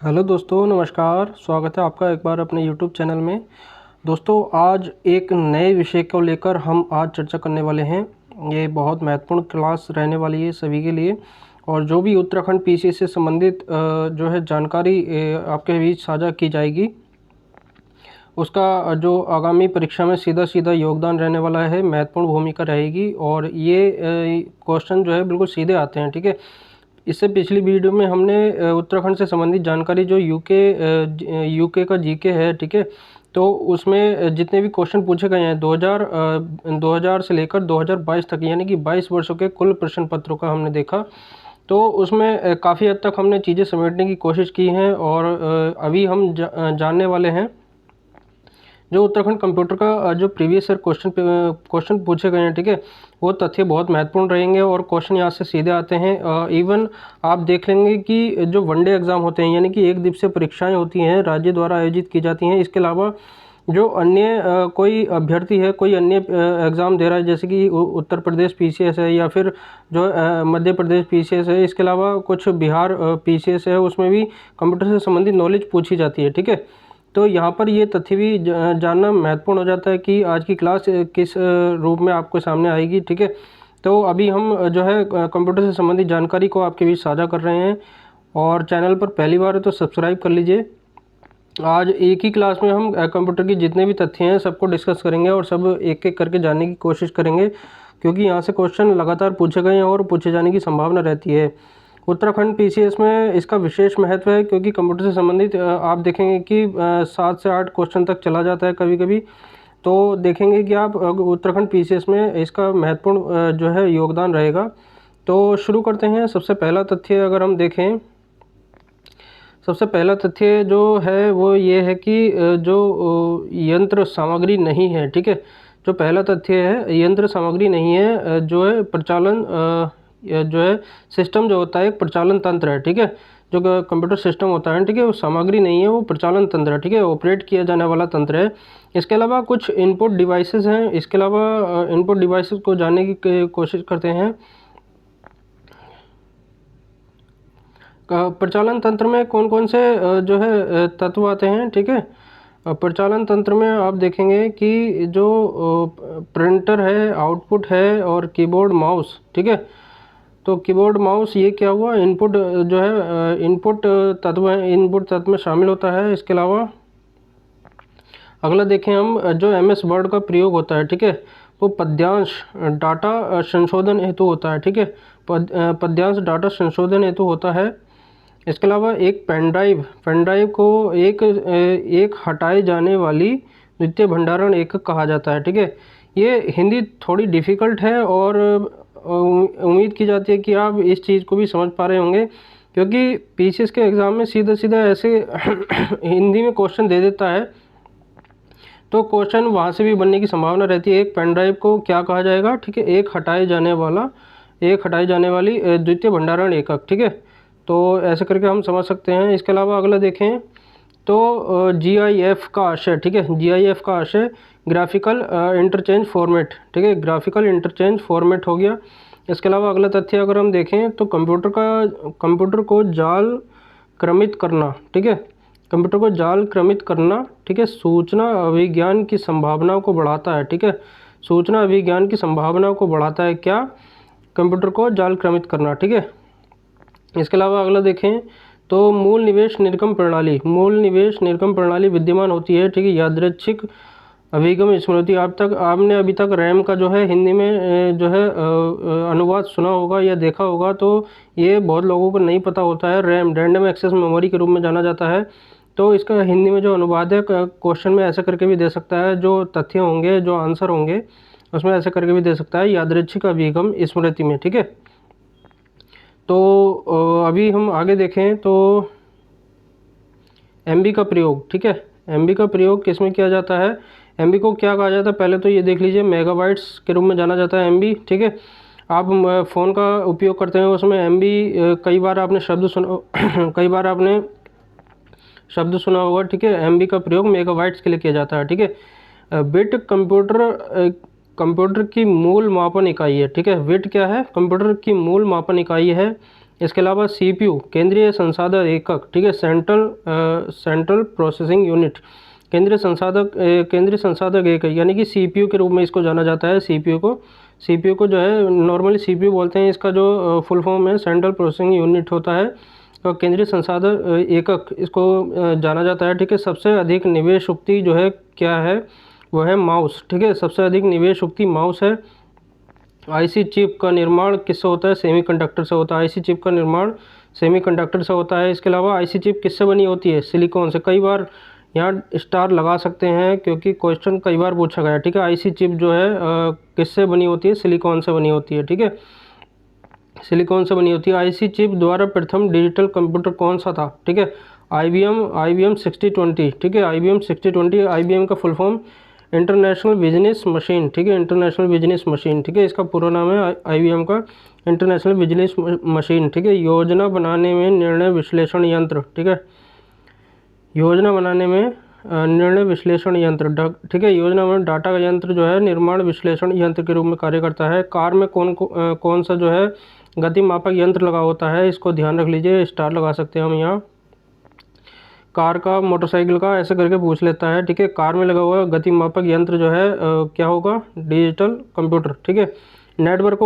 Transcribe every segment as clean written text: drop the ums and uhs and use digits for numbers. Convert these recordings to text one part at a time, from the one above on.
Hello दोस्तों, नमस्कार। स्वागत है आपका एक बार अपने यूट्यूब चैनल में। दोस्तों, आज एक नए विषय को लेकर हम आज चर्चा करने वाले हैं। ये बहुत महत्वपूर्ण क्लास रहने वाली है सभी के लिए। और जो भी उत्तराखंड पीसीएस से संबंधित जो है जानकारी आपके बीच साझा की जाएगी, उसका जो आगामी परीक्षा में सीधा सीधा योगदान रहने वाला है, महत्वपूर्ण भूमिका रहेगी। और ये क्वेश्चन जो है बिल्कुल सीधे आते हैं, ठीक है। इससे पिछली वीडियो में हमने उत्तराखंड से संबंधित जानकारी जो यूके का जीके है, ठीक है, तो उसमें जितने भी क्वेश्चन पूछे गए हैं 2000 से लेकर 2022 तक, यानी कि 22 वर्षों के कुल प्रश्न पत्रों का हमने देखा। तो उसमें काफ़ी हद तक हमने चीज़ें समेटने की कोशिश की हैं। और अभी हम जानने वाले हैं जो उत्तराखंड कंप्यूटर का जो प्रीवियस ईयर क्वेश्चन पूछे गए हैं, ठीक है, वो तथ्य बहुत महत्वपूर्ण रहेंगे। और क्वेश्चन यहाँ से सीधे आते हैं। इवन आप देख लेंगे कि जो वनडे एग्ज़ाम होते हैं, यानी कि एक दिवसीय परीक्षाएं होती हैं, राज्य द्वारा आयोजित की जाती हैं। इसके अलावा जो अन्य कोई अभ्यर्थी है, कोई अन्य एग्ज़ाम दे रहा है, जैसे कि उत्तर प्रदेश पीसीएस है, या फिर जो मध्य प्रदेश पीसीएस है, इसके अलावा कुछ बिहार पीसीएस है, उसमें भी कंप्यूटर से संबंधित नॉलेज पूछी जाती है, ठीक है। तो यहाँ पर ये तथ्य भी जानना महत्वपूर्ण हो जाता है कि आज की क्लास किस रूप में आपको सामने आएगी, ठीक है। तो अभी हम जो है कंप्यूटर से संबंधित जानकारी को आपके बीच साझा कर रहे हैं। और चैनल पर पहली बार है तो सब्सक्राइब कर लीजिए। आज एक ही क्लास में हम कंप्यूटर की जितने भी तथ्य हैं सबको डिस्कस करेंगे और सब एक एक करके जानने की कोशिश करेंगे, क्योंकि यहाँ से क्वेश्चन लगातार पूछे गए हैं और पूछे जाने की संभावना रहती है। उत्तराखंड पीसीएस में इसका विशेष महत्व है, क्योंकि कंप्यूटर से संबंधित आप देखेंगे कि 7 से 8 क्वेश्चन तक चला जाता है कभी कभी। तो देखेंगे कि आप उत्तराखंड पीसीएस में इसका महत्वपूर्ण जो है योगदान रहेगा। तो शुरू करते हैं। सबसे पहला तथ्य अगर हम देखें, सबसे पहला तथ्य जो है वो ये है कि जो यंत्र सामग्री नहीं है, ठीक है। जो पहला तथ्य है, यंत्र सामग्री नहीं है, जो है प्रचालन जो है सिस्टम जो होता है एक प्रचालन तंत्र है, ठीक है। जो कंप्यूटर सिस्टम होता है, ठीक है, वो सामग्री नहीं है, वो प्रचालन तंत्र है, ठीक है, ऑपरेट किया जाने वाला तंत्र है। इसके अलावा कुछ इनपुट डिवाइसेस हैं। इसके अलावा इनपुट डिवाइसेस को जानने की कोशिश करते हैं। प्रचालन तंत्र में कौन कौन से जो है तत्व आते हैं, ठीक है। प्रचालन तंत्र में आप देखेंगे कि जो प्रिंटर है, आउटपुट है, और कीबोर्ड माउस, ठीक है। तो कीबोर्ड माउस ये क्या हुआ, इनपुट जो है इनपुट तत्व में शामिल होता है। इसके अलावा अगला देखें हम, जो एमएस वर्ड का प्रयोग होता है, ठीक है, वो पद्यांश डाटा संशोधन हेतु होता है, ठीक है। पद्यांश डाटा संशोधन हेतु होता है। इसके अलावा एक पेन ड्राइव को एक हटाए जाने वाली द्वितीय भंडारण एकक कहा जाता है, ठीक है। ये हिंदी थोड़ी डिफ़िकल्ट है और उम्मीद की जाती है कि आप इस चीज़ को भी समझ पा रहे होंगे, क्योंकि पीसीएस के एग्ज़ाम में सीधा सीधा ऐसे हिंदी में क्वेश्चन दे देता है, तो क्वेश्चन वहाँ से भी बनने की संभावना रहती है। एक पेन ड्राइव को क्या कहा जाएगा, ठीक है, एक हटाए जाने वाली द्वितीय भंडारण एकक, ठीक है। तो ऐसे करके हम समझ सकते हैं। इसके अलावा अगला देखें तो जीआईएफ का आशय, ठीक है, जीआईएफ का आशय ग्राफिकल इंटरचेंज फॉर्मेट, ठीक है, ग्राफिकल इंटरचेंज फॉर्मेट हो गया। इसके अलावा अगला तथ्य अगर हम देखें तो कंप्यूटर को जाल क्रमित करना, ठीक है, कंप्यूटर को जाल क्रमित करना, ठीक है, सूचना अभिज्ञान की संभावनाओं को बढ़ाता है, ठीक है। सूचना अभिज्ञान की संभावनाओं को बढ़ाता है क्या, कंप्यूटर को जाल क्रमित करना, ठीक है। इसके अलावा अगला देखें तो मूल निवेश निर्गम प्रणाली विद्यमान होती है, ठीक है। यादृच्छिक अभिगम स्मृति, आपने अभी तक रैम का जो है हिंदी में जो है अनुवाद सुना होगा या देखा होगा, तो ये बहुत लोगों को नहीं पता होता है। रैम रैंडम एक्सेस मेमोरी के रूप में जाना जाता है। तो इसका हिंदी में जो अनुवाद है क्वेश्चन में ऐसा करके भी दे सकता है, जो तथ्य होंगे, जो आंसर होंगे, उसमें ऐसा करके भी दे सकता है, यादृच्छिक अभिगम स्मृति में, ठीक है। तो अभी हम आगे देखें तो एमबी का प्रयोग, ठीक है, एमबी का प्रयोग किस में किया जाता है, एमबी को क्या कहा जाता है, पहले तो ये देख लीजिए, मेगाबाइट्स के रूप में जाना जाता है एमबी, ठीक है। आप फ़ोन का उपयोग करते हैं, उसमें एमबी कई बार आपने शब्द सुना होगा, ठीक है। एमबी का प्रयोग मेगाबाइट्स के लिए किया जाता है, ठीक है। बिट कंप्यूटर की मूल मापन इकाई है, ठीक है। बिट क्या है, कंप्यूटर की मूल मापन इकाई है। इसके अलावा CPU केंद्रीय संसाधन एकक, ठीक है, सेंट्रल प्रोसेसिंग यूनिट, केंद्रीय संसाधक एकक यानी कि CPU के रूप में इसको जाना जाता है। CPU को जो है नॉर्मली CPU बोलते हैं, इसका जो फुल फॉर्म है सेंट्रल प्रोसेसिंग यूनिट होता है और केंद्रीय संसाधन एकक इसको जाना जाता है, ठीक है। सबसे अधिक निवेश उक्ति जो है क्या है, वो है माउस, ठीक है, सबसे अधिक निवेश उक्ति माउस है। IC चिप का निर्माण किससे होता है, सेमीकंडक्टर से होता है। IC चिप का निर्माण सेमीकंडक्टर से होता है। इसके अलावा IC चिप किससे बनी होती है, सिलिकॉन से। कई बार यहाँ स्टार लगा सकते हैं क्योंकि क्वेश्चन कई बार पूछा गया है, ठीक है। IC चिप जो है किससे बनी होती है, सिलिकॉन से बनी होती है, ठीक है, सिलिकॉन से बनी होती है। IC चिप द्वारा प्रथम डिजिटल कंप्यूटर कौन सा था, ठीक है, IBM 6020, ठीक है, IBM 6020। IBM का full form international business machine, ठीक है, इंटरनेशनल बिजनेस मशीन, ठीक है, इसका पूरा नाम है IBM का इंटरनेशनल बिजनेस मशीन, ठीक है। योजना बनाने में निर्णय विश्लेषण यंत्र, ठीक है, योजना बनाने में निर्णय विश्लेषण यंत्र, ठीक है, योजना में डाटा का यंत्र जो है निर्माण विश्लेषण यंत्र के रूप में कार्य करता है। कार में कौन सा जो है गति मापक यंत्र लगा होता है, इसको ध्यान रख लीजिए, स्टार लगा सकते हैं हम यहाँ। कार का, मोटरसाइकिल का, ऐसे करके पूछ लेता है, ठीक है। कार में लगा हुआ गति मापक यंत्र जो है क्या होगा, डिजिटल कंप्यूटर, ठीक है। नेटवर्क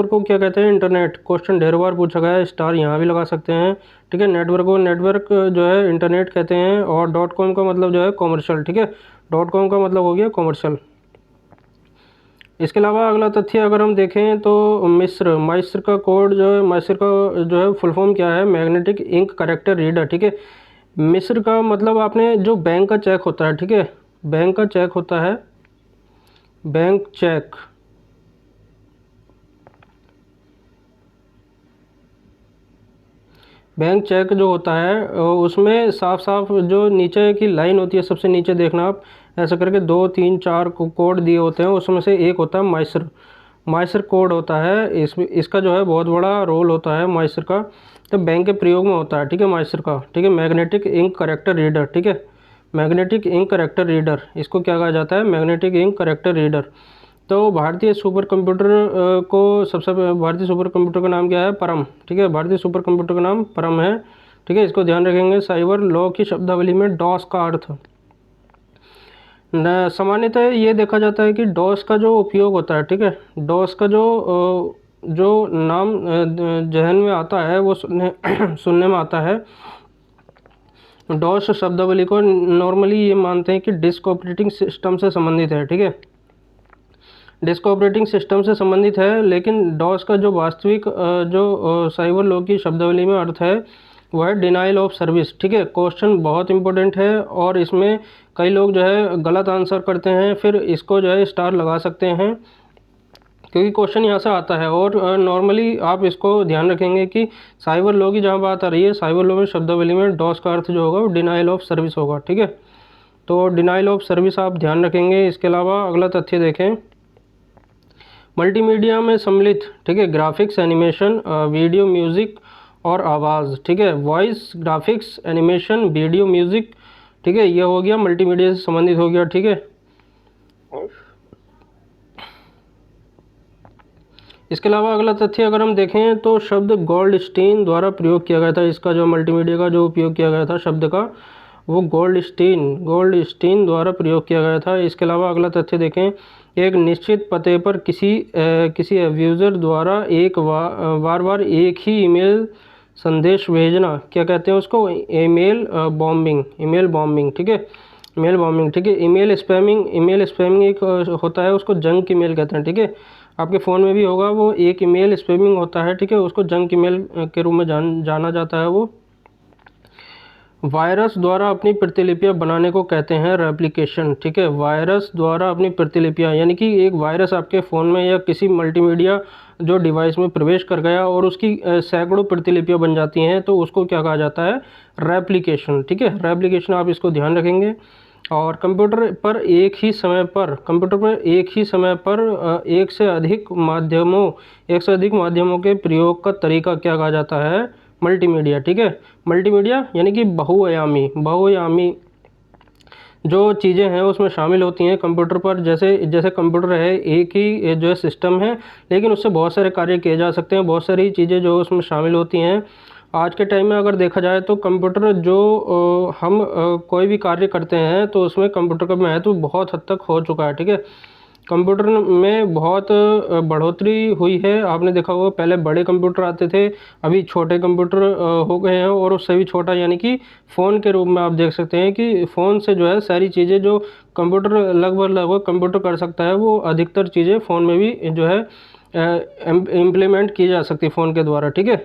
को क्या कहते हैं, इंटरनेट। क्वेश्चन ढेर बार पूछा गया है, स्टार यहाँ भी लगा सकते हैं, ठीक है। नेटवर्क जो है इंटरनेट कहते हैं। और .com का मतलब जो है कॉमर्शियल, ठीक है, .com का मतलब हो गया कॉमर्शियल। इसके अलावा अगला तथ्य अगर हम देखें तो माइस्र का कोड जो है, माइस्र का जो है फुल फॉर्म क्या है, मैग्नेटिक इंक करेक्टर रीडर, ठीक है। मिस्र का मतलब आपने जो बैंक का चेक होता है, ठीक है, बैंक का चेक होता है, बैंक चेक, बैंक चेक जो होता है उसमें साफ साफ जो नीचे की लाइन होती है, सबसे नीचे देखना आप, ऐसा करके 2 3 4 कोड दिए होते हैं, उसमें से एक होता है माइस्र कोड होता है। इसका जो है बहुत बड़ा रोल होता है माइस्र का, तो बैंक के प्रयोग में होता है, ठीक है, माइस्र का, ठीक है। मैग्नेटिक इंक करेक्टर रीडर, ठीक है, मैग्नेटिक इंक करेक्टर रीडर, इसको क्या कहा जाता है, मैग्नेटिक इंक करेक्टर रीडर। तो भारतीय सुपर कंप्यूटर भारतीय सुपर कंप्यूटर का नाम क्या है, परम, ठीक है, भारतीय सुपर कंप्यूटर का नाम परम है, ठीक है, इसको ध्यान रखेंगे। साइबर लॉ की शब्दावली में डॉस का अर्थ, सामान्यतः ये देखा जाता है कि डॉस का जो उपयोग होता है, ठीक है, डॉस का जो नाम जहन में आता है वो सुनने में आता है। डॉस शब्दावली को नॉर्मली ये मानते हैं कि डिस्क ऑपरेटिंग सिस्टम से संबंधित है, ठीक है, डिस्क ऑपरेटिंग सिस्टम से संबंधित है। लेकिन डॉस का जो वास्तविक जो साइबर लॉ की शब्दावली में अर्थ है वो है डिनाइल ऑफ सर्विस, ठीक है। क्वेश्चन बहुत इंपॉर्टेंट है और इसमें कई लोग जो है गलत आंसर करते हैं, फिर इसको जो है स्टार लगा सकते हैं क्योंकि क्वेश्चन यहाँ से आता है। और नॉर्मली आप इसको ध्यान रखेंगे कि साइबर लॉ की जहाँ बात आ रही है, साइबर लॉ में शब्दावली में डॉस का अर्थ जो होगा वो डिनाइल ऑफ सर्विस होगा, ठीक है। तो डिनाइल ऑफ सर्विस आप ध्यान रखेंगे। इसके अलावा अगला तथ्य देखें, मल्टीमीडिया में सम्मिलित, ठीक है, ग्राफिक्स, एनिमेशन, वीडियो, म्यूज़िक और आवाज़, ठीक है, voice, graphics, animation, video, music, ठीक है, ये हो गया मल्टीमीडिया से संबंधित हो गया, ठीक है। इसके अलावा अगला तथ्य अगर हम देखें तो शब्द गोल्डस्टीन द्वारा प्रयोग किया गया था, इसका जो मल्टीमीडिया का जो उपयोग किया गया था शब्द का, वो गोल्डस्टीन द्वारा प्रयोग किया गया था। इसके अलावा अगला तथ्य देखें, एक निश्चित पते पर किसी अब्यूज़र द्वारा बार बार एक ही ईमेल संदेश भेजना, क्या कहते हैं उसको, ईमेल बॉम्बिंग, ठीक है, ईमेल बॉम्बिंग, ठीक है। ईमेल स्पैमिंग एक होता है, उसको जंक ईमेल कहते हैं, ठीक है। आपके फ़ोन में भी होगा, वो एक ईमेल स्पैमिंग होता है, ठीक है, उसको जंक ईमेल के रूप में जाना जाता है। वो वायरस द्वारा अपनी प्रतिलिपियां बनाने को कहते हैं रेप्लिकेशन, ठीक है, वायरस द्वारा अपनी प्रतिलिपियां, यानी कि एक वायरस आपके फ़ोन में या किसी मल्टीमीडिया जो डिवाइस में प्रवेश कर गया और उसकी सैकड़ों प्रतिलिपियां बन जाती हैं, तो उसको क्या कहा जाता है, रेप्लिकेशन, ठीक है, रेप्लिकेशन, आप इसको ध्यान रखेंगे। और कंप्यूटर पर एक ही समय पर एक से अधिक माध्यमों के प्रयोग का तरीका क्या कहा जाता है, मल्टीमीडिया, ठीक है, मल्टीमीडिया यानी कि बहुआयामी जो चीज़ें हैं उसमें शामिल होती हैं कंप्यूटर पर। जैसे जैसे कंप्यूटर है एक ही जो है सिस्टम है, लेकिन उससे बहुत सारे कार्य किए जा सकते हैं, बहुत सारी चीज़ें जो उसमें शामिल होती हैं। आज के टाइम में अगर देखा जाए तो कंप्यूटर जो हम कोई भी कार्य करते हैं तो उसमें कंप्यूटर का महत्व बहुत हद तक हो चुका है, ठीक है। कंप्यूटर में बहुत बढ़ोतरी हुई है। आपने देखा होगा पहले बड़े कंप्यूटर आते थे, अभी छोटे कंप्यूटर हो गए हैं, और उससे भी छोटा यानी कि फ़ोन के रूप में आप देख सकते हैं कि फ़ोन से जो है सारी चीज़ें जो कंप्यूटर लगभग कंप्यूटर कर सकता है, वो अधिकतर चीज़ें फ़ोन में भी जो है इम्प्लीमेंट की जा सकती है फ़ोन के द्वारा, ठीक है।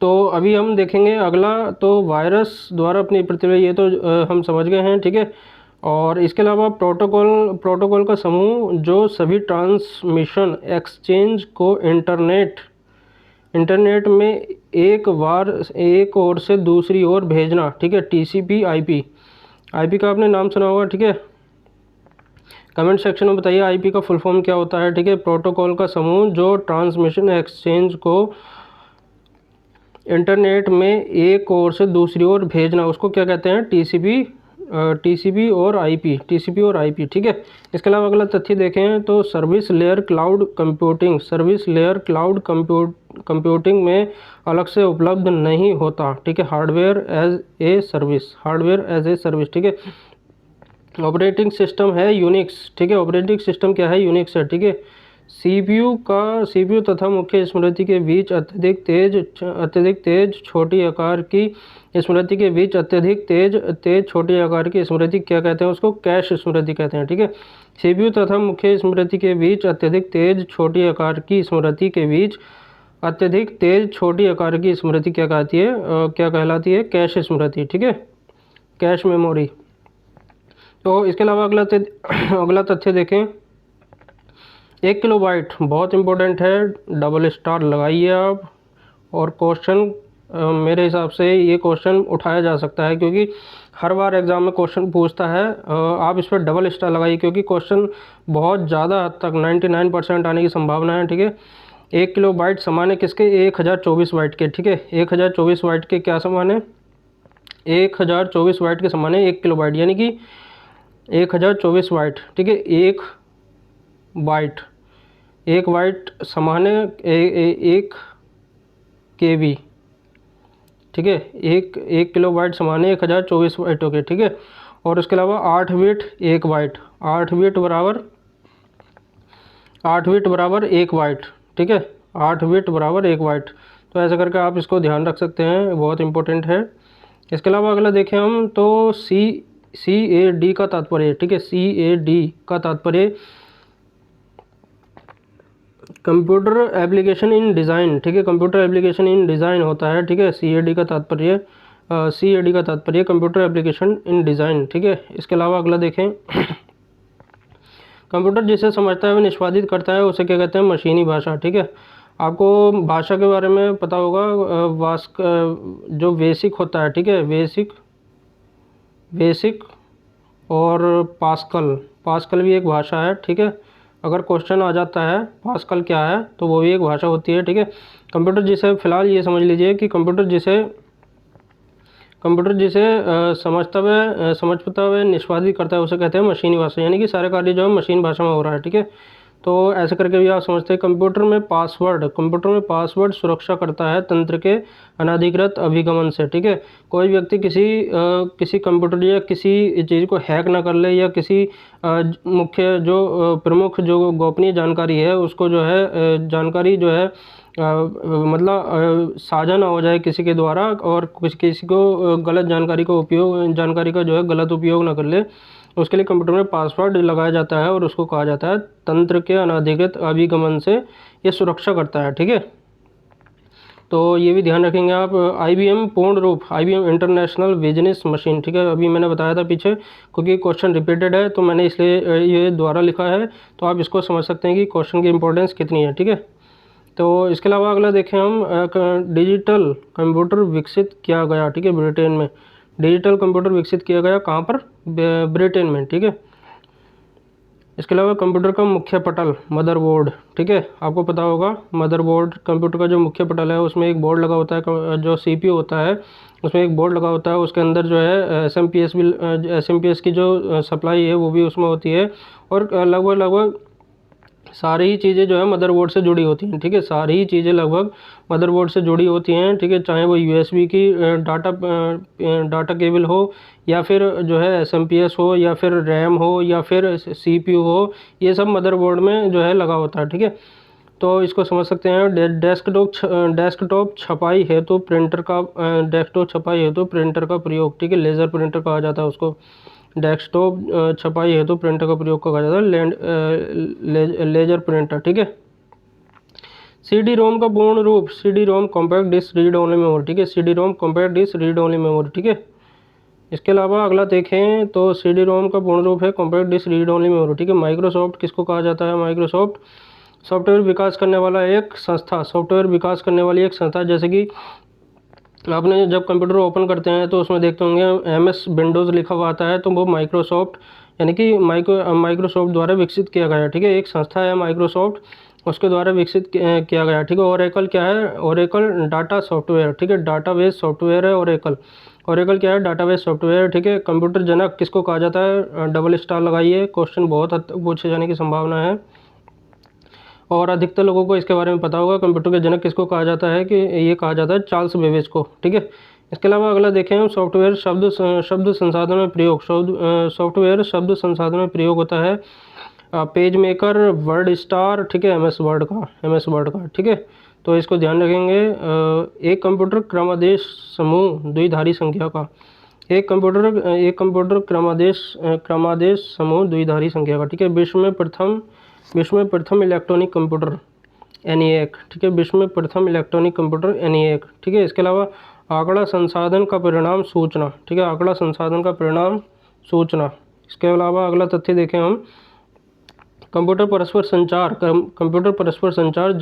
तो अभी हम देखेंगे अगला, तो वायरस द्वारा अपनी प्रतिक्रिया, ये तो हम समझ गए हैं, ठीक है। और इसके अलावा प्रोटोकॉल का समूह जो सभी ट्रांसमिशन एक्सचेंज को इंटरनेट में एक बार एक ओर से दूसरी ओर भेजना, ठीक है। टीसीपी आईपी का आपने नाम सुना होगा, ठीक है। कमेंट सेक्शन में बताइए आईपी का फुल फॉर्म क्या होता है, ठीक है। प्रोटोकॉल का समूह जो ट्रांसमिशन एक्सचेंज को इंटरनेट में एक ओर से दूसरी ओर भेजना, उसको क्या कहते हैं, टीसीपी और आईपी, ठीक है। इसके अलावा अगला तथ्य देखें तो सर्विस लेयर क्लाउड कंप्यूटिंग में अलग से उपलब्ध नहीं होता, ठीक है। हार्डवेयर एज ए सर्विस, ठीक है। ऑपरेटिंग सिस्टम है यूनिक्स, ठीक है। ऑपरेटिंग सिस्टम क्या है, यूनिक्स है, ठीक है। सीपीयू तथा मुख्य स्मृति के बीच अत्यधिक तेज छोटी आकार की स्मृति के बीच अत्यधिक तेज छोटी आकार की स्मृति क्या कहते हैं, उसको कैश स्मृति कहते हैं, ठीक है। सीपीयू तथा मुख्य स्मृति के बीच अत्यधिक तेज छोटी आकार की स्मृति के बीच अत्यधिक तेज छोटी आकार की स्मृति क्या कहलाती है, कैश स्मृति, ठीक है, कैश मेमोरी। तो इसके अलावा अगला तथ्य देखें, 1 किलोबाइट बहुत इंपॉर्टेंट है, डबल स्टार लगाइए आप। और क्वेश्चन मेरे हिसाब से ये क्वेश्चन उठाया जा सकता है, क्योंकि हर बार एग्ज़ाम में क्वेश्चन पूछता है। आप इस पर डबल स्टार लगाइए, क्योंकि क्वेश्चन बहुत ज़्यादा हद तक 99% आने की संभावना है, ठीक है। 1 किलोबाइट समान है किसके, 1024 बाइट के, ठीक है। 1024 बाइट के क्या समान है, 1024 बाइट के समान है 1 किलोबाइट, यानी कि 1024 बाइट, ठीक है। एक बाइट समान है 1 KB, ठीक है। एक किलोबाइट समान है 1024 बाइटों के, ठीक है। और उसके अलावा 8 बिट 1 बाइट, 8 बिट बराबर 1 बाइट, ठीक है। 8 बिट बराबर 1 बाइट। तो ऐसा करके आप इसको ध्यान रख सकते हैं, बहुत इंपॉर्टेंट है। इसके अलावा अगला देखें हम तो CAD का तात्पर्य, ठीक है। CAD का तात्पर्य कंप्यूटर एप्लीकेशन इन डिज़ाइन, ठीक है। कंप्यूटर एप्लीकेशन इन डिज़ाइन होता है, ठीक है। CAD का तात्पर्य कंप्यूटर एप्लीकेशन इन डिज़ाइन, ठीक है। इसके अलावा अगला देखें, कंप्यूटर जिसे समझता है वह निष्पादित करता है, उसे क्या कहते हैं, मशीनी भाषा, ठीक है। आपको भाषा के बारे में पता होगा, जो बेसिक होता है, ठीक है, बेसिक और पास्कल भी एक भाषा है, ठीक है। अगर क्वेश्चन आ जाता है पास्कल क्या है, तो वो भी एक भाषा होती है, ठीक है। कंप्यूटर जिसे फ़िलहाल ये समझ लीजिए कि कंप्यूटर जिसे समझता हुआ निष्पादित करता है, उसे कहते हैं मशीनी भाषा, यानी कि सारे कार्य जो है मशीन भाषा में हो रहा है, ठीक है। तो ऐसे करके भी आप समझते हैं। कंप्यूटर में पासवर्ड सुरक्षा करता है तंत्र के अनधिकृत अभिगमन से, ठीक है। कोई व्यक्ति किसी कंप्यूटर या किसी चीज़ को हैक ना कर ले, या किसी मुख्य जो प्रमुख जो गोपनीय जानकारी है उसको जो है जानकारी जो है मतलब साझा ना हो जाए किसी के द्वारा, और किसी को गलत जानकारी का जो है गलत उपयोग ना कर ले, उसके लिए कंप्यूटर में पासवर्ड लगाया जाता है, और उसको कहा जाता है तंत्र के अनधिकृत अभिगमन से ये सुरक्षा करता है, ठीक है। तो ये भी ध्यान रखेंगे आप। IBM इंटरनेशनल बिजनेस मशीन, ठीक है। अभी मैंने बताया था पीछे, क्योंकि क्वेश्चन रिपीटेड है तो मैंने इसलिए ये द्वारा लिखा है, तो आप इसको समझ सकते हैं कि क्वेश्चन की इंपॉर्टेंस कितनी है, ठीक है। तो इसके अलावा अगला देखें हम, डिजिटल कंप्यूटर विकसित किया गया, ठीक है, ब्रिटेन में। डिजिटल कंप्यूटर विकसित किया गया कहाँ पर, ब्रिटेन में, ठीक है। इसके अलावा कंप्यूटर का मुख्य पटल मदरबोर्ड, ठीक है, आपको पता होगा मदरबोर्ड कंप्यूटर का जो मुख्य पटल है उसमें एक बोर्ड लगा होता है, जो सीपीयू होता है उसमें एक बोर्ड लगा होता है, उसके अंदर जो है एसएमपीएस की जो सप्लाई है वो भी उसमें होती है। और लगभग लगभग सारी ही चीज़ें जो है मदरबोर्ड से जुड़ी होती हैं, ठीक है, सारी ही चीज़ें लगभग मदरबोर्ड से जुड़ी होती हैं, ठीक है, चाहे वो यूएसबी की डाटा केबल हो, या फिर जो है एसएमपीएस हो, या फिर रैम हो, या फिर सीपीयू हो, ये सब मदरबोर्ड में जो है लगा होता है, ठीक है। तो इसको समझ सकते हैं। डेस्कटॉप छपाई हेतु प्रिंटर का डेस्कटॉप छपाई हेतु प्रिंटर का प्रयोग, ठीक है, लेज़र प्रिंटर कहा जाता है उसको। डेस्कटॉप छपाई हेतु प्रिंटर का प्रयोग कहा जाता है लेजर प्रिंटर, ठीक है। सीडी रोम का पूर्ण रूप CD ROM compact disc read only memory, ठीक है, CD ROM compact disc read only memory, ठीक है। इसके अलावा अगला देखें तो सीडी रोम का पूर्ण रूप है compact disc read only memory, ठीक है। माइक्रोसॉफ्ट किसको कहा जाता है? माइक्रोसॉफ्ट सॉफ्टवेयर विकास करने वाला एक संस्था, सॉफ्टवेयर विकास करने वाली एक संस्था। जैसे कि आपने जब कंप्यूटर ओपन करते हैं तो उसमें देखते होंगे MS विंडोज़ लिखा हुआ आता है, तो वो माइक्रोसॉफ्ट यानी कि माइक्रोसॉफ्ट द्वारा विकसित किया गया है, ठीक है। एक संस्था है माइक्रोसॉफ्ट, उसके द्वारा विकसित किया गया, ठीक है। ओरेकल क्या है? ओरेकल डाटा सॉफ्टवेयर, ठीक है, डाटाबेस सॉफ्टवेयर है ओरेकल। ओरेकल क्या है? डाटाबेस सॉफ्टवेयर, ठीक है। कंप्यूटर जनक किसको कहा जाता है? डबल स्टार लगाइए, क्वेश्चन बहुत हद तक पूछे जाने की संभावना है और अधिकतर लोगों को इसके बारे में पता होगा। कंप्यूटर के जनक किसको कहा जाता है? कि ये कहा जाता है चार्ल्स बेबेज को, ठीक है। इसके अलावा अगला देखें हम सॉफ्टवेयर शब्द संसाधन में प्रयोग। सॉफ्टवेयर शब्द संसाधन में प्रयोग होता है पेज मेकर, वर्ड स्टार, ठीक है, एमएस वर्ड का, ठीक है। तो इसको ध्यान रखेंगे। एक कंप्यूटर क्रमादेश समूह द्विधारी संख्या का, एक कंप्यूटर क्रमादेश समूह द्विधारी संख्या का, ठीक है। विश्व में प्रथम इलेक्ट्रॉनिक कंप्यूटर ENIAC, ठीक है, विश्व में प्रथम इलेक्ट्रॉनिक कंप्यूटर ENIAC, ठीक है। इसके अलावा आंकड़ा संसाधन का परिणाम सूचना, ठीक है, आंकड़ा संसाधन का परिणाम सूचना। इसके अलावा अगला तथ्य देखें हम कंप्यूटर परस्पर संचार कंप्यूटर परस्पर संचार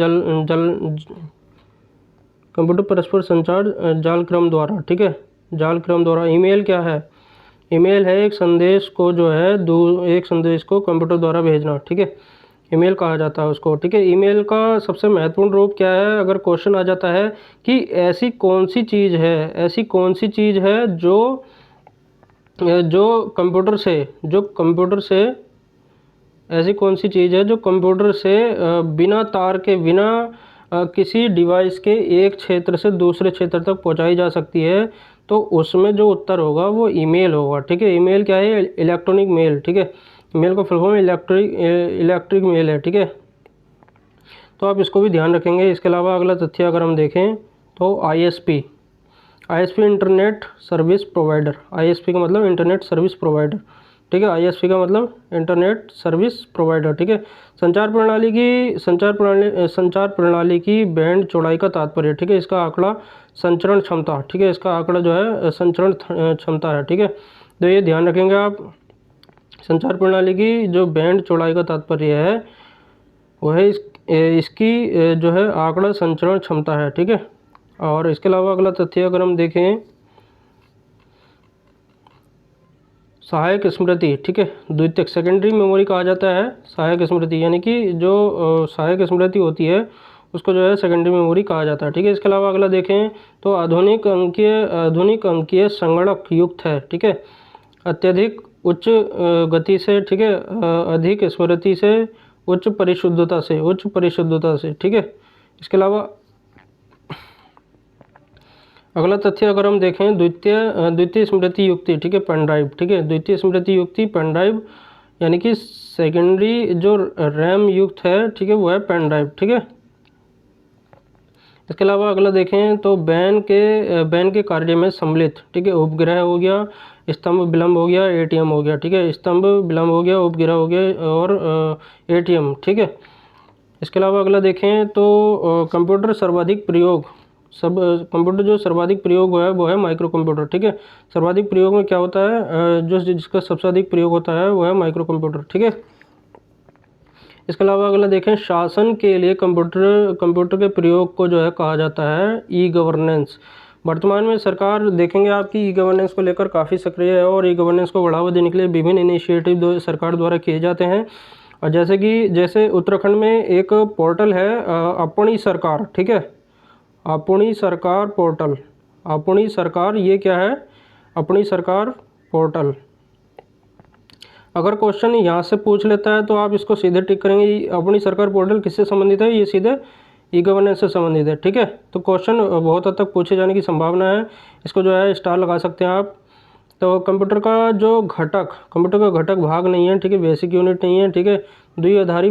जाल क्रम द्वारा, ठीक है, जाल क्रम द्वारा। ईमेल क्या है? ईमेल है एक संदेश को जो है एक संदेश को कंप्यूटर द्वारा भेजना, ठीक है, ईमेल कहा जाता है उसको, ठीक है। ईमेल का सबसे महत्वपूर्ण रूप क्या है? अगर क्वेश्चन आ जाता है कि ऐसी कौन सी चीज़ है जो कंप्यूटर से ऐसी कौन सी चीज़ है जो कंप्यूटर से बिना तार के, बिना किसी डिवाइस के एक क्षेत्र से दूसरे क्षेत्र तक पहुंचाई जा सकती है? तो उसमें जो उत्तर होगा वो ईमेल होगा, ठीक है। ईमेल क्या है? इलेक्ट्रॉनिक मेल, ठीक है। मेल का फुल फॉर्म इलेक्ट्रिक मेल है, ठीक है। तो आप इसको भी ध्यान रखेंगे। इसके अलावा अगला तथ्य अगर हम देखें तो ISP internet service provider. ISP का मतलब इंटरनेट सर्विस प्रोवाइडर, ठीक है। ISP का मतलब इंटरनेट सर्विस प्रोवाइडर, ठीक है। संचार प्रणाली की बैंड चौड़ाई का तात्पर्य, ठीक है, इसका आंकड़ा संचरण क्षमता, ठीक है, इसका आंकड़ा जो है संचरण क्षमता है, ठीक है। तो ये ध्यान रखेंगे आप। संचार प्रणाली की जो बैंड चौड़ाई का तात्पर्य है वो है इसकी जो है आंकड़ा संचरण क्षमता है, ठीक है। और इसके अलावा अगला तथ्य अगर हम देखें सहायक स्मृति, ठीक है, द्वितीयक सेकेंडरी मेमोरी कहा जाता है सहायक स्मृति, यानी कि जो सहायक स्मृति होती है उसको जो है सेकेंडरी मेमोरी कहा जाता है, ठीक है। इसके अलावा अगला देखें तो आधुनिक अंकीय संगणक युक्त है, ठीक है, अत्यधिक उच्च गति से, ठीक है, अधिक स्मृति से, उच्च परिशुद्धता से, ठीक है। इसके अलावा अगला तथ्य अगर हम देखें द्वितीय स्मृति युक्ति, ठीक है, पेन ड्राइव, ठीक है, द्वितीय स्मृति युक्ति पेन ड्राइव, यानी कि सेकेंडरी जो रैम युक्त है, ठीक है, वो है पेन ड्राइव, ठीक है। इसके अलावा अगला देखें तो बैन के कार्य में सम्मिलित, ठीक है, उपग्रह हो गया, स्तंभ विलंब हो गया, ATM हो गया, ठीक है, स्तंभ विलंब हो गया, उपग्रह हो गया और ATM, ठीक है। इसके अलावा अगला देखें तो कंप्यूटर जो सर्वाधिक प्रयोग हुआ है वो है माइक्रो कंप्यूटर, ठीक है। सर्वाधिक प्रयोग में क्या होता है? जो जिसका सबसे अधिक प्रयोग होता है वो है माइक्रो कंप्यूटर, ठीक है। इसके अलावा अगला देखें शासन के लिए कंप्यूटर के प्रयोग को जो है कहा जाता है E-गवर्नेंस। वर्तमान में सरकार देखेंगे आपकी E-गवर्नेंस को लेकर काफ़ी सक्रिय है और E-गवर्नेंस को बढ़ावा देने के लिए विभिन्न इनिशिएटिव सरकार द्वारा किए जाते हैं। और जैसे उत्तराखंड में एक पोर्टल है अपनी सरकार, ठीक है, अपनी सरकार पोर्टल, अपनी सरकार, ये क्या है, अपनी सरकार पोर्टल। अगर क्वेश्चन यहाँ से पूछ लेता है तो आप इसको सीधे टिक करेंगे। अपनी सरकार पोर्टल किससे संबंधित है, ये सीधे ई गवर्नेंस से संबंधित है, ठीक है। तो क्वेश्चन बहुत हद तक पूछे जाने की संभावना है, इसको जो है स्टार लगा सकते हैं आप। तो कंप्यूटर का जो घटक, कंप्यूटर का घटक भाग नहीं है, ठीक है, बेसिक यूनिट नहीं है, ठीक है। द्विआधारी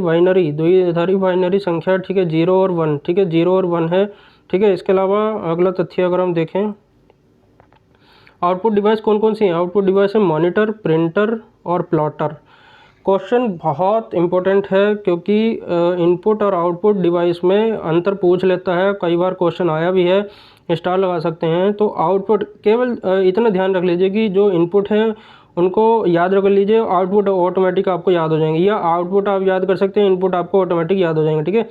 बाइनरी संख्या, ठीक है, 0 और 1, ठीक है, 0 और 1 है, ठीक है। इसके अलावा अगला तथ्य अगर हम देखें, आउटपुट डिवाइस कौन कौन सी हैं, आउटपुट डिवाइस है मॉनिटर, प्रिंटर और प्लॉटर। क्वेश्चन बहुत इंपॉर्टेंट है क्योंकि इनपुट और आउटपुट डिवाइस में अंतर पूछ लेता है, कई बार क्वेश्चन आया भी है, स्टार लगा सकते हैं। तो आउटपुट केवल इतना ध्यान रख लीजिए कि जो इनपुट है उनको याद रख लीजिए, आउटपुट ऑटोमेटिक आपको याद हो जाएंगे, या आउटपुट आप याद कर सकते हैं, इनपुट आपको ऑटोमेटिक याद हो जाएंगे, ठीक है।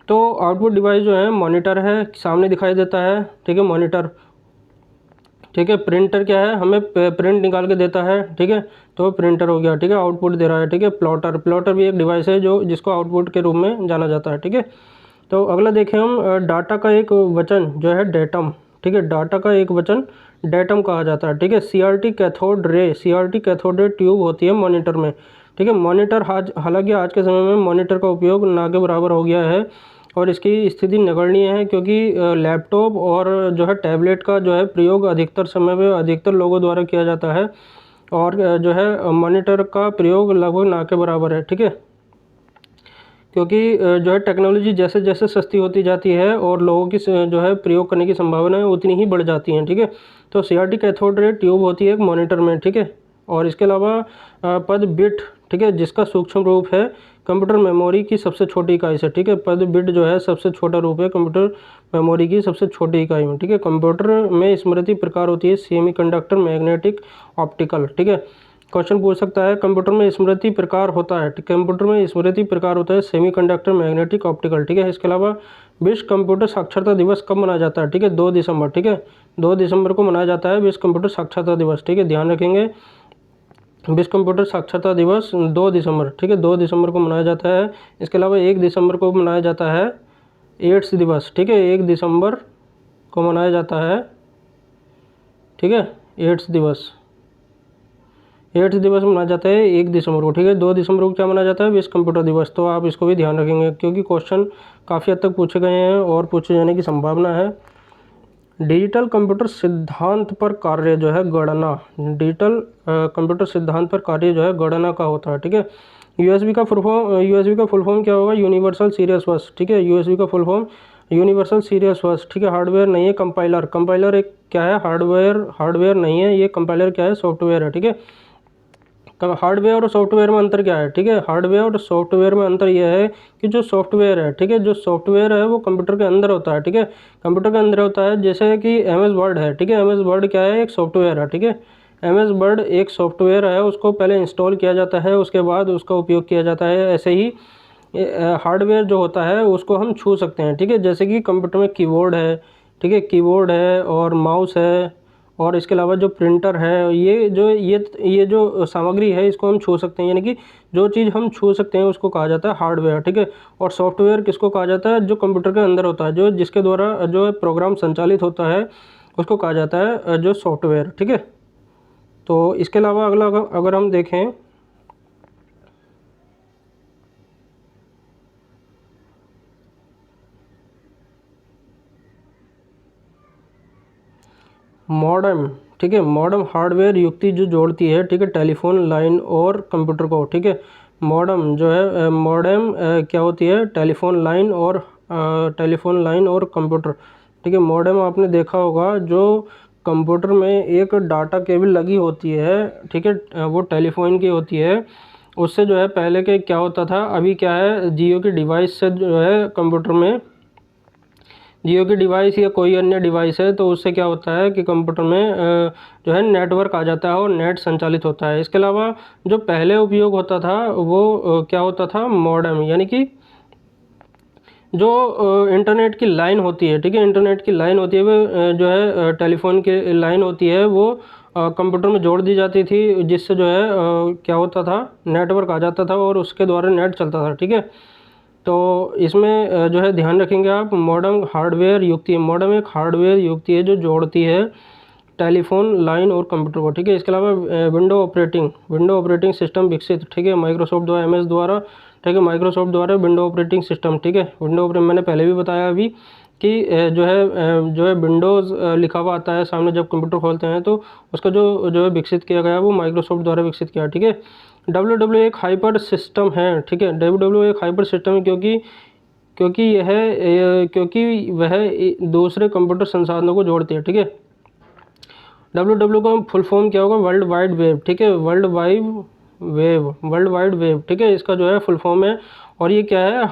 तो आउटपुट डिवाइस जो है मॉनिटर है, सामने दिखाई देता है, ठीक है, मॉनिटर, ठीक है। प्रिंटर क्या है, हमें प्रिंट निकाल के देता है, ठीक है, तो प्रिंटर हो गया, ठीक है, आउटपुट दे रहा है, ठीक है। प्लॉटर भी एक डिवाइस है जो जिसको आउटपुट के रूप में जाना जाता है, ठीक है। तो अगला देखें हम, डाटा का एक वचन जो है डेटम, ठीक है, डाटा का एक वचन डेटम कहा जाता है, ठीक है। सीआरटी कैथोड रे ट्यूब होती है मॉनिटर में, ठीक है। मॉनिटर हालांकि आज के समय में मॉनिटर का उपयोग ना के बराबर हो गया है और इसकी स्थिति नगण्य है, क्योंकि लैपटॉप और जो है टैबलेट का जो है प्रयोग अधिकतर समय में अधिकतर लोगों द्वारा किया जाता है, और जो है मॉनिटर का प्रयोग लगभग ना के बराबर है, ठीक है। क्योंकि जो है टेक्नोलॉजी जैसे जैसे सस्ती होती जाती है और लोगों की जो है प्रयोग करने की संभावना है उतनी ही बढ़ जाती हैं, ठीक है। तो सीआरटी कैथोड रे ट्यूब होती है एक मॉनिटर में, ठीक है। और इसके अलावा पद बिट, ठीक है, जिसका सूक्ष्म रूप है कंप्यूटर मेमोरी की सबसे छोटी इकाई से, ठीक है। पद बिट जो है सबसे छोटा रूप है कंप्यूटर मेमोरी की सबसे छोटी इकाई में, ठीक है। कंप्यूटर में स्मृति प्रकार होती है सेमीकंडक्टर, मैग्नेटिक, ऑप्टिकल, ठीक है। क्वेश्चन पूछ सकता है कंप्यूटर में स्मृति प्रकार होता है, कंप्यूटर में स्मृति प्रकार होता है सेमीकंडक्टर, मैग्नेटिक, ऑप्टिकल, ठीक है। इसके अलावा विश्व कंप्यूटर साक्षरता दिवस कब मनाया जाता है, ठीक है, 2 दिसंबर, ठीक है, 2 दिसंबर को मनाया जाता है विश्व कंप्यूटर साक्षरता दिवस, ठीक है, ध्यान रखेंगे। विश्व कंप्यूटर साक्षरता दिवस 2 दिसंबर, ठीक है, 2 दिसंबर को मनाया जाता है। इसके अलावा 1 दिसंबर को मनाया जाता है एड्स दिवस, ठीक है, 1 दिसंबर को मनाया जाता है, ठीक है, एड्स दिवस मनाया जाता है 1 दिसंबर को, ठीक है। 2 दिसंबर को क्या मनाया जाता है, विश्व कंप्यूटर दिवस। तो आप इसको भी ध्यान रखेंगे क्योंकि क्वेश्चन काफ़ी हद तक पूछे गए हैं और पूछे जाने की संभावना है। डिजिटल कंप्यूटर सिद्धांत पर कार्य जो है गणना, डिजिटल कंप्यूटर सिद्धांत पर कार्य जो है गणना का होता है, ठीक है। यूएसबी का फुल फॉर्म क्या होगा, यूनिवर्सल सीरियस बस, ठीक है, यूएसबी का फुल फॉर्म यूनिवर्सल सीरियस बस, ठीक है। हार्डवेयर नहीं है, कंपाइलर एक क्या है, हार्डवेयर नहीं है, ये कंपाइलर क्या है, सॉफ्टवेयर है, ठीक है। हार्डवेयर और सॉफ्टवेयर में अंतर क्या है, ठीक है, हार्डवेयर और सॉफ्टवेयर में अंतर यह है कि जो सॉफ्टवेयर है, ठीक है, जो सॉफ्टवेयर है वो कंप्यूटर के अंदर होता है, ठीक है, कंप्यूटर के अंदर होता है। जैसे कि एमएस वर्ड है, ठीक है, एमएस वर्ड क्या है, एक सॉफ्टवेयर है, ठीक है, एमएस वर्ड एक सॉफ्टवेयर है, उसको पहले इंस्टॉल किया जाता है, उसके बाद उसका उपयोग किया जाता है। ऐसे ही हार्डवेयर जो होता है उसको हम छू सकते हैं, ठीक है, जैसे कि कंप्यूटर में कीबोर्ड है, ठीक है, कीबोर्ड है और माउस है, और इसके अलावा जो प्रिंटर है, ये जो सामग्री है इसको हम छू सकते हैं, यानी कि जो चीज़ हम छू सकते हैं उसको कहा जाता है हार्डवेयर, ठीक है। और सॉफ्टवेयर किसको कहा जाता है, जो कंप्यूटर के अंदर होता है, जो जिसके द्वारा जो प्रोग्राम संचालित होता है उसको कहा जाता है जो सॉफ्टवेयर, ठीक है। तो इसके अलावा अगला अगर हम देखें, मॉडेम, ठीक है, मॉडेम हार्डवेयर युक्ति जो जोड़ती है, ठीक है, टेलीफोन लाइन और कंप्यूटर को, ठीक है। मॉडेम जो है मॉडेम क्या होती है, टेलीफोन लाइन और कंप्यूटर, ठीक है। मॉडेम आपने देखा होगा जो कंप्यूटर में एक डाटा केबल लगी होती है, ठीक है, वो टेलीफोन की होती है। उससे जो है पहले के क्या होता था, अभी क्या है, जियो की डिवाइस से जो है कंप्यूटर में, जियो की डिवाइस या कोई अन्य डिवाइस है तो उससे क्या होता है कि कंप्यूटर में जो है नेटवर्क आ जाता है और नेट संचालित होता है। इसके अलावा जो पहले उपयोग होता था वो क्या होता था, मॉडेम, यानी कि जो इंटरनेट की लाइन होती है, ठीक है, इंटरनेट की लाइन होती है वो जो है टेलीफोन की लाइन होती है वो कंप्यूटर में जोड़ दी जाती थी, जिससे जो है क्या होता था, नेटवर्क आ जाता था और उसके द्वारा नेट चलता था। ठीक है, तो इसमें जो है ध्यान रखेंगे आप, मॉडेम हार्डवेयर युक्ति है। मॉडेम एक हार्डवेयर युक्ति है जो जोड़ती है टेलीफोन लाइन और कंप्यूटर को। ठीक है, इसके अलावा विंडो ऑपरेटिंग सिस्टम विकसित। ठीक है, माइक्रोसॉफ्ट द्वारा, MS द्वारा। ठीक है, माइक्रोसॉफ्ट द्वारा विंडो ऑपरेटिंग सिस्टम। ठीक है, मैंने पहले भी बताया अभी कि जो है विंडोज़ लिखा हुआ आता है सामने जब कंप्यूटर खोलते हैं, तो उसका जो है विकसित किया गया वो माइक्रोसॉफ्ट द्वारा विकसित किया। ठीक है, WW एक हाइपर सिस्टम है। ठीक है, WW एक हाइपर सिस्टम है क्योंकि वह दूसरे कंप्यूटर संसाधनों को जोड़ती है। ठीक है, WW का फुल फॉर्म क्या होगा, वर्ल्ड वाइड वेब। ठीक है, वर्ल्ड वाइड वेब। ठीक है, इसका जो है फुल फॉर्म है। और ये क्या है,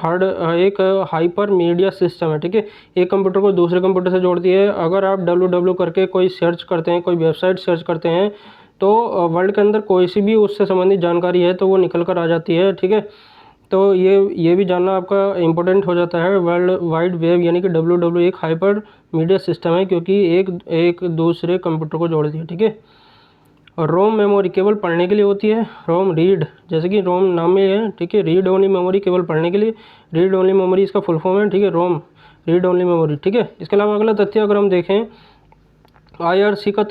एक हाइपर मीडिया सिस्टम है। ठीक है, एक कंप्यूटर को दूसरे कंप्यूटर से जोड़ती है। अगर आप WW करके कोई सर्च करते हैं, कोई वेबसाइट सर्च करते हैं, तो वर्ल्ड के अंदर कोई सी भी उससे संबंधित जानकारी है तो वो निकल कर आ जाती है। ठीक है, तो ये भी जानना आपका इम्पोर्टेंट हो जाता है। वर्ल्ड वाइड वेब यानी कि WW एक हाइपर मीडिया सिस्टम है क्योंकि एक दूसरे कंप्यूटर को जोड़ती है। ठीक है, और रोम मेमोरी केवल पढ़ने के लिए होती है। रोम रीड, जैसे कि रोम नाम में है। ठीक है, रीड ओनली मेमोरी, केवल पढ़ने के लिए। रीड ओनली मेमोरी इसका फुल फॉर्म है। ठीक है, रोम रीड ओनली मेमोरी। ठीक है, इसके अलावा अगला तथ्य अगर हम देखें, IRC का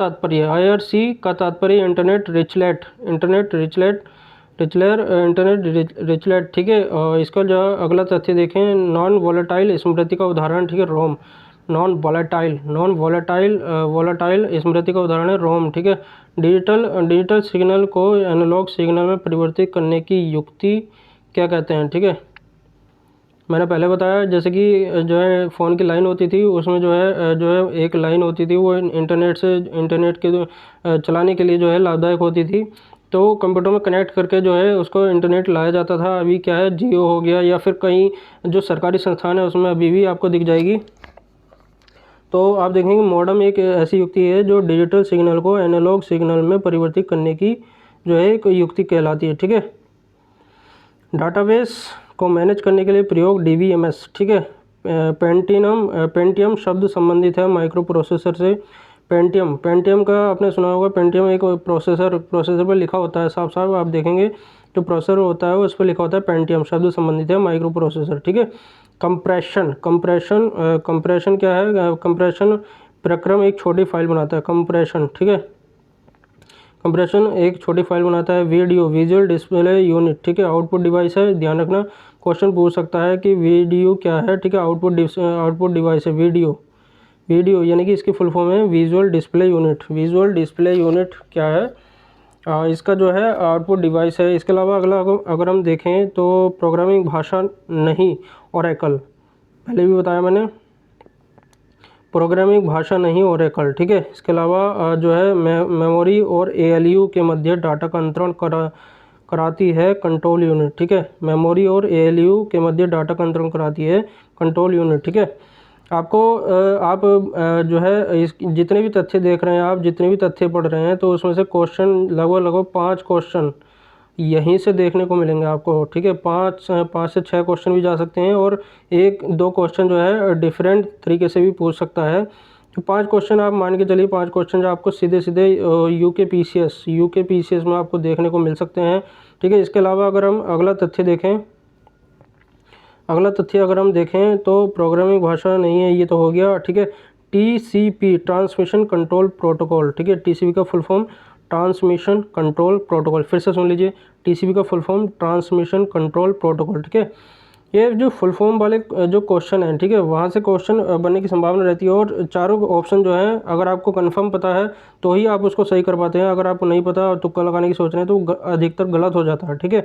तात्पर्य इंटरनेट रिचलेट। ठीक है, इसका जो अगला तथ्य देखें, नॉन वोलेटाइल स्मृति का उदाहरण। ठीक है, रोम। नॉन वोलेटाइल स्मृति का उदाहरण है रोम। ठीक है, डिजिटल सिग्नल को एनालॉग सिग्नल में परिवर्तित करने की युक्ति क्या कहते हैं। ठीक है, मैंने पहले बताया जैसे कि जो है फ़ोन की लाइन होती थी, उसमें जो है एक लाइन होती थी, वो इंटरनेट के चलाने के लिए जो है लाभदायक होती थी। तो कंप्यूटर में कनेक्ट करके जो है उसको इंटरनेट लाया जाता था। अभी क्या है, जियो हो गया या फिर कहीं जो सरकारी संस्थान है उसमें अभी भी आपको दिख जाएगी। तो आप देखेंगे मॉडेम एक ऐसी युक्ति है जो डिजिटल सिग्नल को एनालॉग सिग्नल में परिवर्तित करने की जो है एक युक्ति कहलाती है। ठीक है, डाटाबेस को मैनेज करने के लिए प्रयोग DBMS। ठीक है, पेंटियम शब्द संबंधित है माइक्रो प्रोसेसर से। पेंटियम का आपने सुना होगा, पेंटियम एक प्रोसेसर पर लिखा होता है, साफ साफ आप देखेंगे जो प्रोसेसर होता है उस पर लिखा होता है पेंटियम, शब्द संबंधित है माइक्रो प्रोसेसर। ठीक है, कंप्रेशन क्या है, कंप्रेशन प्रक्रम एक छोटी फाइल बनाता है, कंप्रेशन। ठीक है, कंप्रेशन एक छोटी फाइल बनाता है। Visual display unit. ठीक है, आउटपुट डिवाइस है, ध्यान रखना क्वेश्चन पूछ सकता है कि वीडियो क्या है। ठीक है, आउटपुट डिवाइस है वीडियो यानी कि इसकी फुल फॉर्म है विजुअल डिस्प्ले यूनिट क्या है, इसका जो है आउटपुट डिवाइस है। इसके अलावा अगला अगर हम देखें तो प्रोग्रामिंग भाषा नहीं, ओरेकल, पहले भी बताया मैंने, प्रोग्रामिंग भाषा नहीं ओरेकल। ठीक है, इसके अलावा जो है मेमोरी और ALU के मध्य डाटा का अंतरण कराती है कंट्रोल यूनिट। ठीक है, मेमोरी और ALU के मध्य डाटा का अंतरण कराती है कंट्रोल यूनिट। ठीक है, आपको आप जो है इस जितने भी तथ्य देख रहे हैं, आप जितने भी तथ्य पढ़ रहे हैं, तो उसमें से क्वेश्चन लगभग 5 क्वेश्चन यहीं से देखने को मिलेंगे आपको। ठीक है, 5 से 6 क्वेश्चन भी जा सकते हैं और 1-2 क्वेश्चन जो है डिफरेंट तरीके से भी पूछ सकता है। तो 5 क्वेश्चन आप मान के चलिए, 5 क्वेश्चन जो आपको सीधे यूके पीसीएस में आपको देखने को मिल सकते हैं। ठीक है, इसके अलावा अगर हम अगला तथ्य अगर हम देखें तो प्रोग्रामिंग भाषा नहीं है, ये तो हो गया। ठीक है, TCP ट्रांसमिशन कंट्रोल प्रोटोकॉल। ठीक है, TCP का full form transmission control protocol, फिर से सुन लीजिए, TCP का full form transmission control protocol. ठीक है, ये जो फुल फॉर्म वाले जो क्वेश्चन हैं, ठीक है, वहाँ से क्वेश्चन बनने की संभावना रहती है। और चारों ऑप्शन जो हैं अगर आपको कंफर्म पता है तो ही आप उसको सही कर पाते हैं। अगर आपको नहीं पता और तुक्का लगाने की सोच रहे हैं तो अधिकतर गलत हो जाता है। ठीक है,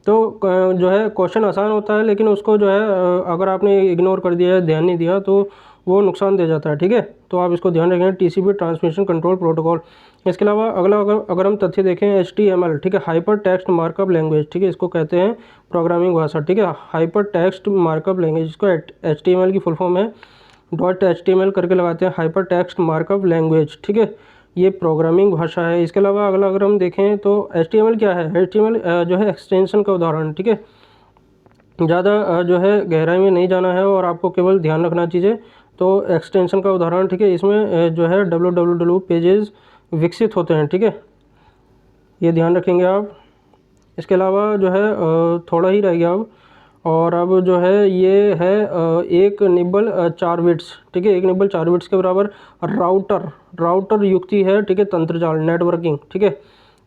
तो जो है क्वेश्चन आसान होता है, लेकिन उसको जो है अगर आपने इग्नोर कर दिया है, ध्यान नहीं दिया, तो वो नुकसान दे जाता है। ठीक है, तो आप इसको ध्यान रखें, TCP ट्रांसमिशन कंट्रोल प्रोटोकॉल। इसके अलावा अगला अगर हम तथ्य देखें, HTML। ठीक है, हाइपर टेक्स्ट मार्कअप लैंग्वेज। ठीक है, इसको कहते हैं प्रोग्रामिंग भाषा। ठीक है, हाइपर टेक्स्ट मार्कअप लैंग्वेज, इसको HTML की फुल फॉर्म है, .html करके लगाते हैं, हाइपर टेक्स्ट मार्कअप लैंग्वेज। ठीक है, ये प्रोग्रामिंग भाषा है। इसके अलावा अगला अगर हम देखें तो HTML क्या है, HTML जो है एक्सटेंशन का उदाहरण। ठीक है, ज़्यादा जो है गहराई में नहीं जाना है और आपको केवल ध्यान रखना चीज़ें, तो एक्सटेंशन का उदाहरण। ठीक है, इसमें जो है www पेजेस विकसित होते हैं, ठीक है, ये ध्यान रखेंगे आप। इसके अलावा जो है थोड़ा ही रह गया अब, और अब जो है ये है एक निब्बल 4 बिट्स, ठीक है, एक निब्बल 4 बिट्स के बराबर राउटर युक्ति है, ठीक है, तंत्रजाल नेटवर्किंग, ठीक है,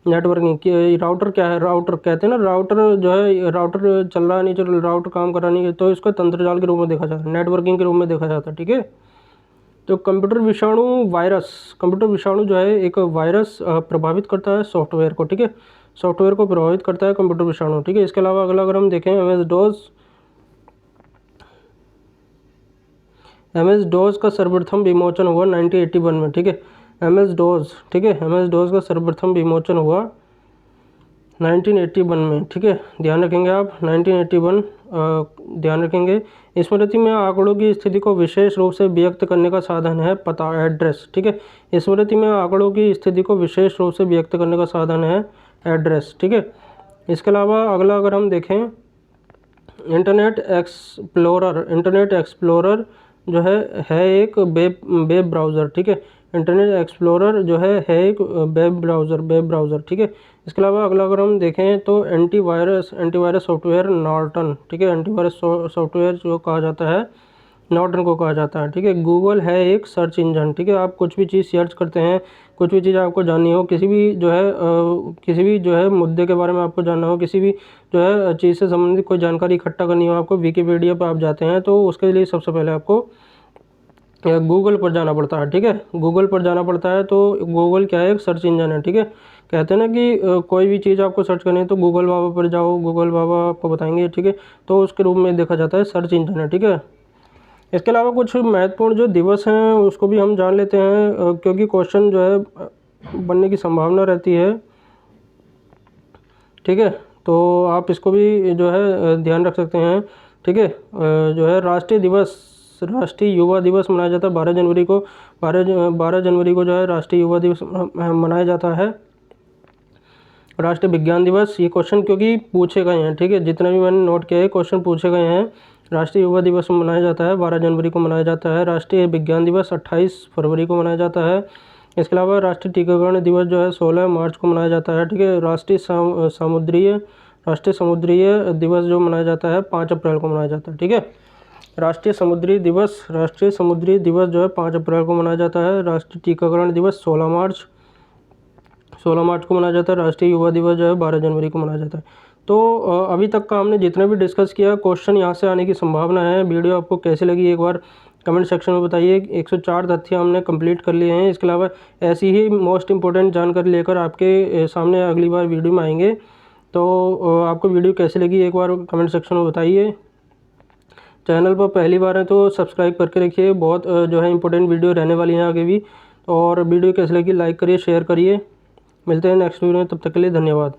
नेटवर्किंग की राउटर क्या है, राउटर कहते हैं ना, राउटर जो है राउटर चल रहा नहीं चल रहा, राउटर काम कर रहा नहीं, तो इसको तंत्रजाल के रूप में देखा जाता है, नेटवर्किंग के रूप में देखा जाता है, ठीक है। तो कंप्यूटर विषाणु जो है एक वायरस प्रभावित करता है सॉफ्टवेयर को, ठीक है, सॉफ्टवेयर को प्रभावित करता है कंप्यूटर विषाणु, ठीक है। इसके अलावा अगला अगर हम देखें MS डॉस का सर्वप्रथम विमोचन हुआ 1981 में, ठीक है, MS डॉस, ठीक है, MS डॉस का सर्वप्रथम विमोचन हुआ 1981 में, ठीक है, ध्यान रखेंगे आप 1981 ध्यान रखेंगे। स्मृति में आंकड़ों की स्थिति को विशेष रूप से व्यक्त करने का साधन है पता, एड्रेस, ठीक है, स्मृति में आंकड़ों की स्थिति को विशेष रूप से व्यक्त करने का साधन है एड्रेस, ठीक है। इसके अलावा अगला अगर हम देखें इंटरनेट एक्सप्लोरर जो है एक वेब ब्राउज़र, ठीक है, इंटरनेट एक्सप्लोरर जो है एक वेब ब्राउज़र, ठीक है। इसके अलावा अगला अगर हम देखें तो एंटीवायरस सॉफ्टवेयर नॉर्टन, ठीक है, एंटीवायरस सॉफ्टवेयर जो कहा जाता है नॉर्टन को कहा जाता है, ठीक है। गूगल है एक सर्च इंजन, ठीक है, आप कुछ भी चीज़ सर्च करते हैं, कुछ भी चीज़ आपको जाननी हो, किसी भी जो है मुद्दे के बारे में आपको जानना हो, किसी भी जो है चीज़ से संबंधित कोई जानकारी इकट्ठा करनी हो आपको, विकिपीडिया पर आप जाते हैं तो उसके लिए सबसे पहले आपको गूगल पर जाना पड़ता है, ठीक है, गूगल पर जाना पड़ता है। तो गूगल क्या है, एक सर्च इंजन है, ठीक है। कहते हैं ना कि कोई भी चीज़ आपको सर्च करनी है तो गूगल बाबा पर जाओ, गूगल बाबा आपको बताएंगे, ठीक है, तो उसके रूप में देखा जाता है सर्च इंजन है, ठीक है। इसके अलावा कुछ महत्वपूर्ण जो दिवस हैं उसको भी हम जान लेते हैं, क्योंकि क्वेश्चन जो है बनने की संभावना रहती है, ठीक है, तो आप इसको भी जो है ध्यान रख सकते हैं, ठीक है। जो है राष्ट्रीय युवा दिवस मनाया जाता है 12 जनवरी को, 12 जनवरी को जो है राष्ट्रीय युवा दिवस मनाया जाता है। राष्ट्रीय विज्ञान दिवस, ये क्वेश्चन क्योंकि पूछे गए हैं, ठीक है, जितने भी मैंने नोट किया है क्वेश्चन पूछे गए हैं। राष्ट्रीय युवा दिवस मनाया जाता है 12 जनवरी को मनाया जाता है। राष्ट्रीय विज्ञान दिवस 28 फरवरी को मनाया जाता है। इसके अलावा राष्ट्रीय टीकाकरण दिवस जो है 16 मार्च को मनाया जाता है, ठीक है। राष्ट्रीय समुद्रीय दिवस जो मनाया जाता है 5 अप्रैल को मनाया जाता है, ठीक है। राष्ट्रीय समुद्री दिवस जो है 5 अप्रैल को मनाया जाता है। राष्ट्रीय टीकाकरण दिवस 16 मार्च को मनाया जाता है। राष्ट्रीय युवा दिवस जो है 12 जनवरी को मनाया जाता है। तो अभी तक का हमने जितने भी डिस्कस किया, क्वेश्चन यहाँ से आने की संभावना है। वीडियो आपको कैसी लगी एक बार कमेंट सेक्शन में बताइए। 104 तथ्य हमने कंप्लीट कर लिए हैं। इसके अलावा ऐसी ही मोस्ट इंपॉर्टेंट जानकारी लेकर आपके सामने अगली बार वीडियो में आएंगे। तो आपको वीडियो कैसी लगी एक बार कमेंट सेक्शन में बताइए। चैनल पर पहली बार है तो सब्सक्राइब करके रखिए, बहुत जो है इंपॉर्टेंट वीडियो रहने वाली हैं आगे भी। और वीडियो कैसी लगी लाइक करिए, शेयर करिए। मिलते हैं नेक्स्ट वीडियो में, तब तक के लिए धन्यवाद।